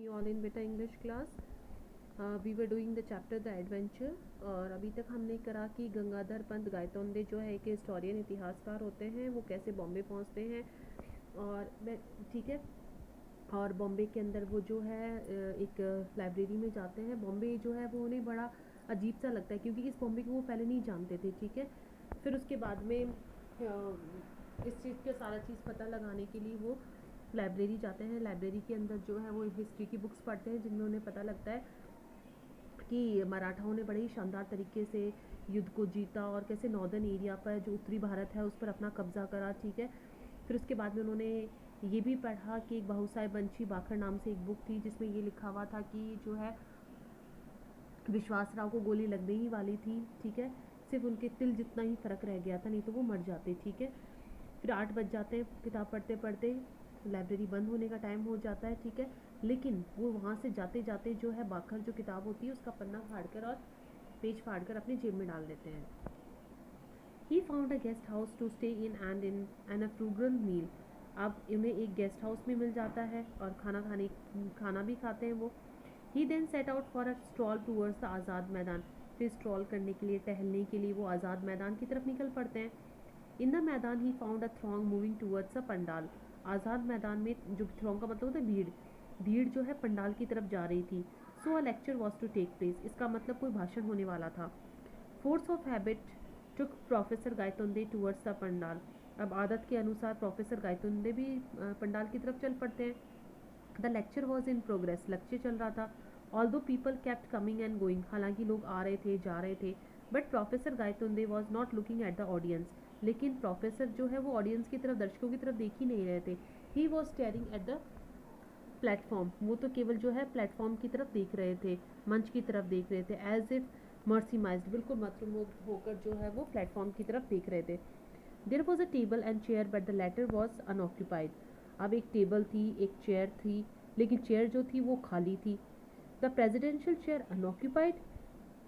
you all in Beta English class. We were doing the chapter The Adventure और अभी तक हमने करा कि गंगाधर पंत गायतोंडे जो है एक हिस्टोरियन इतिहासकार होते हैं, वो कैसे बॉम्बे पहुंचते हैं और ठीक है। और बॉम्बे के अंदर वो जो है एक लाइब्रेरी में जाते हैं। बॉम्बे जो है वो उन्हें बड़ा अजीब सा लगता है क्योंकि इस बॉम्बे को वो पहले नहीं जानते थे, ठीक है। फिर उसके बाद में इस चीज़ का सारा चीज़ पता लगाने के लिए वो लाइब्रेरी जाते हैं। लाइब्रेरी के अंदर जो है वो हिस्ट्री की बुक्स पढ़ते हैं जिनमें उन्हें पता लगता है कि मराठाओं ने बड़े ही शानदार तरीके से युद्ध को जीता और कैसे नॉर्दर्न एरिया पर जो उत्तरी भारत है उस पर अपना कब्जा करा, ठीक है। फिर उसके बाद में उन्होंने ये भी पढ़ा कि एक बाबूसाहेब बंशी बाखर नाम से एक बुक थी जिसमें ये लिखा हुआ था कि जो है विश्वासराव को गोली लगने ही वाली थी, ठीक है। सिर्फ उनके तिल जितना ही फ़र्क रह गया था, नहीं तो वो मर जाते, ठीक है। फिर 8 बज जाते हैं, किताब पढ़ते पढ़ते लाइब्रेरी बंद होने का टाइम हो जाता है, ठीक है। लेकिन वो वहाँ से जाते जाते जो है बाखर जो किताब होती है उसका पन्ना फाड़कर और पेज फाड़कर अपनी जेब में डाल देते हैं। He found a guest house to stay in and a frugal meal. अब उन्हें एक गेस्ट हाउस में मिल जाता है और खाना भी खाते हैं वो। He then set out for a stroll towards the Azad Maidan. फिर स्ट्रॉल करने के लिए, टहलने के लिए वो आज़ाद मैदान की तरफ निकल पड़ते हैं। In the Maidan he found a throng moving towards a pandal. Azad Maidan में जो थ्रॉन्ग का मतलब होता है भीड़ जो है पंडाल की तरफ जा रही थी। So a lecture was to take place. इसका मतलब कोई भाषण होने वाला था। Force of habit took professor Gaitonde towards the pandal. अब आदत के अनुसार प्रोफेसर गायतोंडे भी पंडाल की तरफ चल पड़ते हैं। The lecture was in progress. Lecture चल रहा था। Although people kept coming and going. हालांकि लोग आ रहे थे, जा रहे थे, but professor Gaitonde was not looking at the audience. लेकिन प्रोफेसर जो है वो ऑडियंस की तरफ, दर्शकों की तरफ देख ही नहीं रहे थे। He was staring at the platform. वो तो केवल जो है प्लेटफॉर्म की तरफ देख रहे थे, मंच की तरफ देख रहे थे। एज इफ मर्सीमाइज्ड, बिल्कुल मंत्रमुग्ध होकर जो है वो प्लेटफॉर्म की तरफ देख रहे थे। There was a table and chair but the latter was unoccupied. अब एक टेबल थी, एक चेयर थी, लेकिन चेयर जो थी वो खाली थी। द प्रेजिडेंशियल चेयर अनऑक्यूपाइड,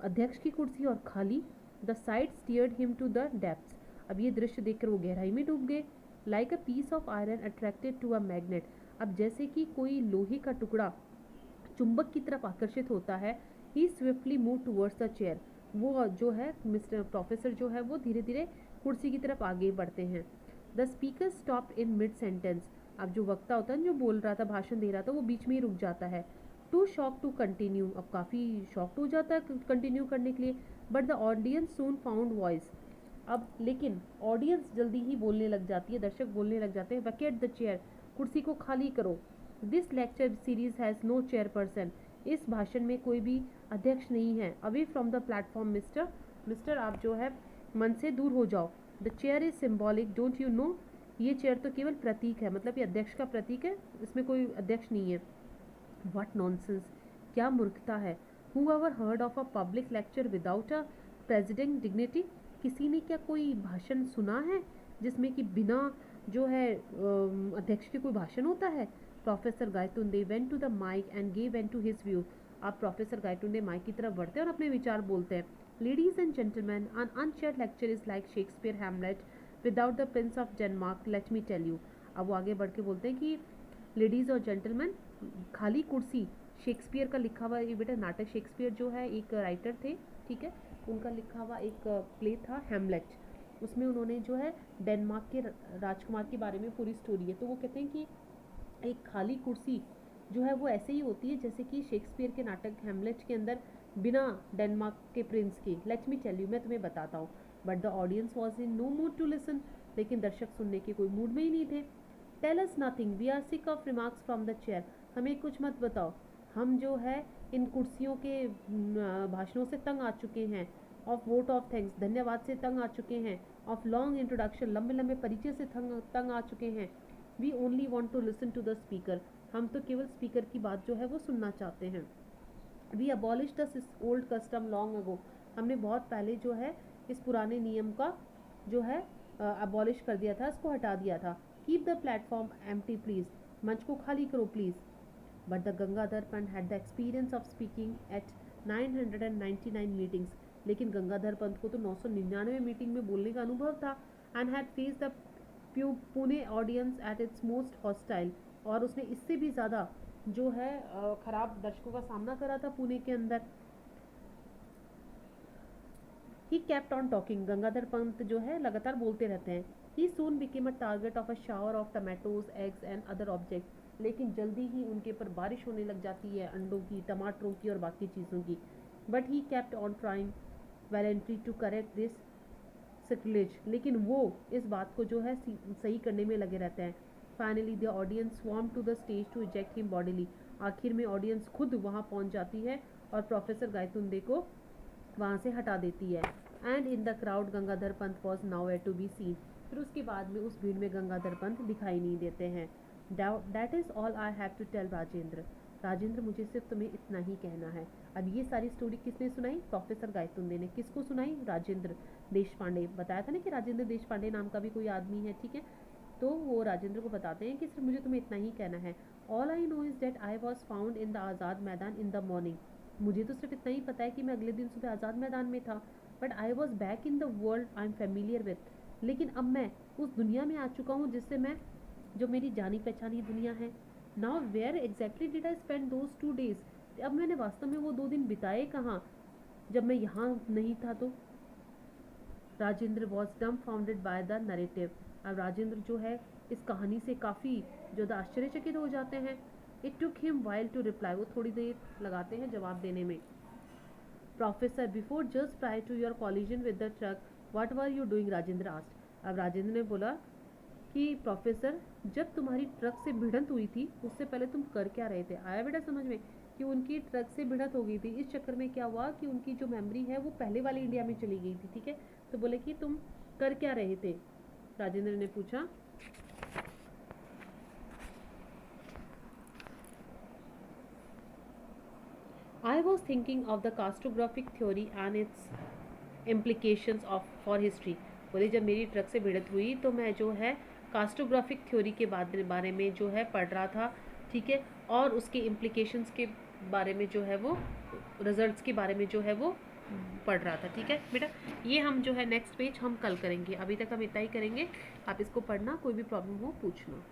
अध्यक्ष की कुर्सी और खाली। The sight steered him to the depths. अब ये दृश्य देखकर वो गहराई में डूब गए। Like a piece of iron attracted to a magnet. अब जैसे कि कोई लोहे का टुकड़ा चुंबक की तरफ आकर्षित होता है। He swiftly move towards the chair. वो जो है मिस्टर प्रोफेसर जो है वो धीरे धीरे कुर्सी की तरफ आगे बढ़ते हैं। The speaker stopped in mid sentence. अब जो वक्ता होता है, जो बोल रहा था, भाषण दे रहा था, वो बीच में ही रुक जाता है। Too shock to continue. अब काफ़ी शॉक्ड हो जाता है कंटिन्यू करने के लिए। But the audience soon found voice. अब लेकिन ऑडियंस जल्दी ही बोलने लग जाती है, दर्शक बोलने लग जाते हैं। वैकेट द चेयर, कुर्सी को खाली करो। This lecture series has no chairperson. इस भाषण में कोई भी अध्यक्ष नहीं है। Away from the platform mister आप जो है मन से दूर हो जाओ। The chair is symbolic, don't you know. ये चेयर तो केवल प्रतीक है, मतलब ये अध्यक्ष का प्रतीक है, इसमें कोई अध्यक्ष नहीं है। व्हाट नॉनसेंस, क्या मूर्खता है। Whoever heard of a public lecture without a presiding dignity? किसी ने क्या कोई भाषण सुना है जिसमें कि बिना जो है अध्यक्ष के कोई भाषण होता है। Professor Gaitonde went to the mic and gave went to his view. आप प्रोफेसर गायतुंडे माइक की तरफ बढ़ते हैं और अपने विचार बोलते हैं। Ladies and gentleman, an unchaired lecture is like Shakespeare Hamlet without the Prince of Denmark, let me tell you। अब वो आगे बढ़ के बोलते हैं कि लेडीज़ और जेंटलमैन, खाली कुर्सी शेक्सपियर का लिखा हुआ, ये बेटा नाटक, शेक्सपियर जो है एक राइटर थे, ठीक है, उनका लिखा हुआ एक प्ले था हैमलेट। उसमें उन्होंने जो है डेनमार्क के राजकुमार के बारे में पूरी स्टोरी है। तो वो कहते हैं कि एक खाली कुर्सी जो है वो ऐसे ही होती है जैसे कि शेक्सपियर के नाटक हैमलेट के अंदर बिना डेनमार्क के प्रिंस के। लेट मी टेल यू, मैं तुम्हें बताता हूँ। But the audience was in no mood to listen. लेकिन दर्शक सुनने के कोई मूड में ही नहीं थे। Tell us nothing, we are sick of remarks from the chair. हमें कुछ मत बताओ, हम जो है इन कुर्सियों के भाषणों से तंग आ चुके हैं। ऑफ वोट ऑफ थैंक्स, धन्यवाद से तंग आ चुके हैं। ऑफ लॉन्ग इंट्रोडक्शन, लंबे लंबे परिचय से तंग आ चुके हैं। We only want to listen to the speaker. हम तो केवल स्पीकर की बात जो है वो सुनना चाहते हैं। We abolish this old custom long ago. हमने बहुत पहले जो है इस पुराने नियम का जो है अबॉलिश कर दिया था, इसको हटा दिया था। Keep the platform empty please. मंच को खाली करो please. But the Gangadhar Pant had the experience of speaking at 999 meetings. लेकिन गंगाधर पंत को तो 999 मीटिंग में बोलने का अनुभव था। And had face the Pune audience at its most hostile. और उसने इससे भी ज़्यादा जो है खराब दर्शकों का सामना करा था पुणे के अंदर। He kept on talking, Gangadhar Pant जो है लगातार बोलते रहते हैं। He soon became a target of a shower of tomatoes, eggs and other objects, लेकिन जल्दी ही उनके पर बारिश होने लग जाती है अंडों की, टमाटरों की और बाकी चीज़ों की। But he kept on trying valiantly to correct this sacrilege, लेकिन वो इस बात को जो है सही करने में लगे रहते हैं। Finally the audience swarm to the stage to eject him bodily, आखिर में ऑडियंस खुद वहाँ पहुँच जाती है और प्रोफेसर गायतुंडे को वहाँ से हटा देती है। And in the crowd Gangadhar Pant was nowhere to be seen, फिर उसके बाद में उस भीड़ में गंगाधर पंत दिखाई नहीं देते हैं। That is all I have to tell Rajendra, Rajendra मुझे सिर्फ तुम्हें इतना ही कहना है। अब ये सारी स्टोरी किसने सुनाई? प्रोफेसर गायतुंडे ने। किसको सुनाई? राजेंद्र देशपांडे। बताया था ना कि राजेंद्र देशपांडे नाम का भी कोई आदमी है, ठीक है। तो वो राजेंद्र को बताते हैं कि सिर्फ मुझे तुम्हें इतना ही कहना है। All I know is that I was found in the Azad Maidan in the morning, मुझे तो सिर्फ इतना ही पता है कि मैं अगले दिन सुबह आज़ाद मैदान में था। But I was back in the world I am familiar with, लेकिन अब मैं उस दुनिया में आ चुका हूँ जिससे मैं, जो मेरी जानी पहचानी दुनिया है। Now where exactly did I spend those 2 days, अब मैंने वास्तव में वो 2 दिन बिताए कहाँ जब मैं यहाँ नहीं था? तो राजेंद्र वॉज डम फाउंडेड बाय द नरेटिव, अब राजेंद्र जो है इस कहानी से काफ़ी ज़्यादा आश्चर्यचकित हो जाते हैं। It took him while to reply, वो थोड़ी देर लगाते हैं जवाब देने में। Professor before just prior to your collision with the truck what were you doing, Rajendra asked. अब राजेंद्र ने बोला कि प्रोफेसर जब तुम्हारी ट्रक से भिड़ंत हुई थी उससे पहले तुम कर क्या रहे थे? आया बेटा समझ में कि उनकी ट्रक से भिड़ंत हो गई थी, इस चक्कर में क्या हुआ कि उनकी जो मेमोरी है वो पहले वाले इंडिया में चली गई थी, ठीक है। तो बोले कि तुम कर क्या रहे थे? राजेंद्र ने पूछा। I was thinking of the cartographic theory and its implications of for history, बोले जब मेरी ट्रक से भिड़ंत हुई तो मैं जो है कास्टोग्राफिक थ्योरी के बारे में जो है पढ़ रहा था, ठीक है, और उसके इम्प्लीकेशंस के बारे में जो है वो, रिजल्ट्स के बारे में जो है वो पढ़ रहा था, ठीक है बेटा। ये हम जो है नेक्स्ट पेज हम कल करेंगे, अभी तक हम इतना ही करेंगे। आप इसको पढ़ना, कोई भी प्रॉब्लम हो पूछना।